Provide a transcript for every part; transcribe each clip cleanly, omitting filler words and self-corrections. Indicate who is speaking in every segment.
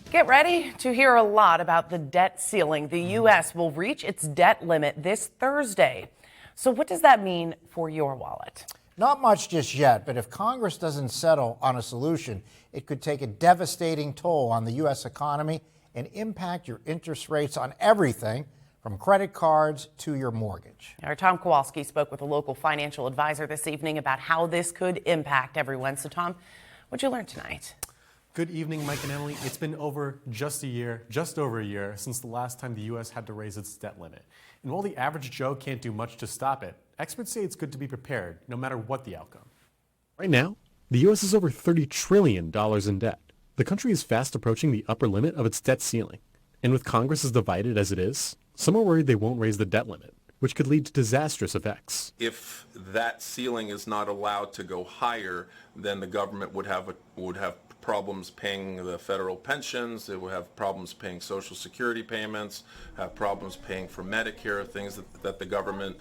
Speaker 1: Get ready to hear a lot about the debt ceiling. The U.S. will reach its debt limit this Thursday. So what does that mean for your wallet?
Speaker 2: Not much just yet, but if Congress doesn't settle on a solution, it could take a devastating toll on the U.S. economy and impact your interest rates on everything from credit cards to your mortgage.
Speaker 1: Our Tom Kowalski spoke with a local financial advisor this evening about how this could impact everyone. So, Tom, what'd you learn tonight?
Speaker 3: Good evening, Mike and Emily. It's been just over a year since the last time the U.S. had to raise its debt limit. And while the average Joe can't do much to stop it, experts say it's good to be prepared, no matter what the outcome. Right now, the U.S. is over $30 trillion in debt. The country is fast approaching the upper limit of its debt ceiling. And with Congress as divided as it is, some are worried they won't raise the debt limit, which could lead to disastrous effects.
Speaker 4: If that ceiling is not allowed to go higher, then the government would have problems paying the federal pensions. It would have problems paying Social Security payments, have problems paying for Medicare, things that the government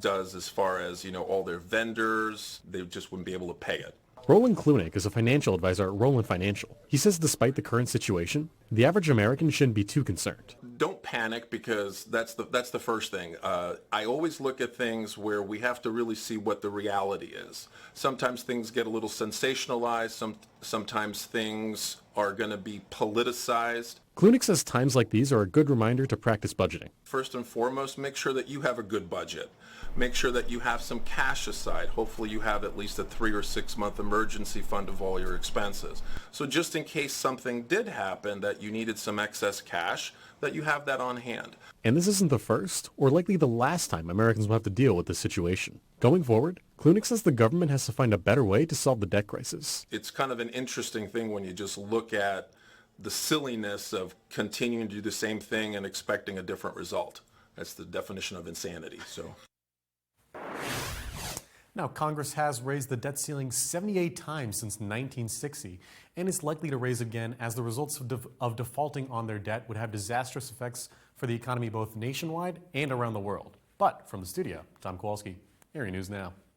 Speaker 4: does as far as, all their vendors. They just wouldn't be able to pay it.
Speaker 3: Roland Klunik is a financial advisor at Roland Financial. He says despite the current situation, the average American shouldn't be too concerned.
Speaker 4: Don't panic, because that's the first thing. I always look at things where we have to really see what the reality is. Sometimes things get a little sensationalized. Sometimes things are going to be politicized.
Speaker 3: Klunik says times like these are a good reminder to practice budgeting.
Speaker 4: First and foremost, make sure that you have a good budget. Make sure that you have some cash aside. Hopefully you have at least a 3 or 6 month emergency fund of all your expenses. So just in case something did happen that you needed some excess cash, that you have that on hand.
Speaker 3: And this isn't the first or likely the last time Americans will have to deal with this situation. Going forward, Klunik says the government has to find a better way to solve the debt crisis.
Speaker 4: It's kind of an interesting thing when you just look at the silliness of continuing to do the same thing and expecting a different result. That's the definition of insanity.
Speaker 3: Now, Congress has raised the debt ceiling 78 times since 1960 and is likely to raise again as the results of defaulting on their debt would have disastrous effects for the economy both nationwide and around the world. But from the studio, Tom Kowalski, Erie News Now.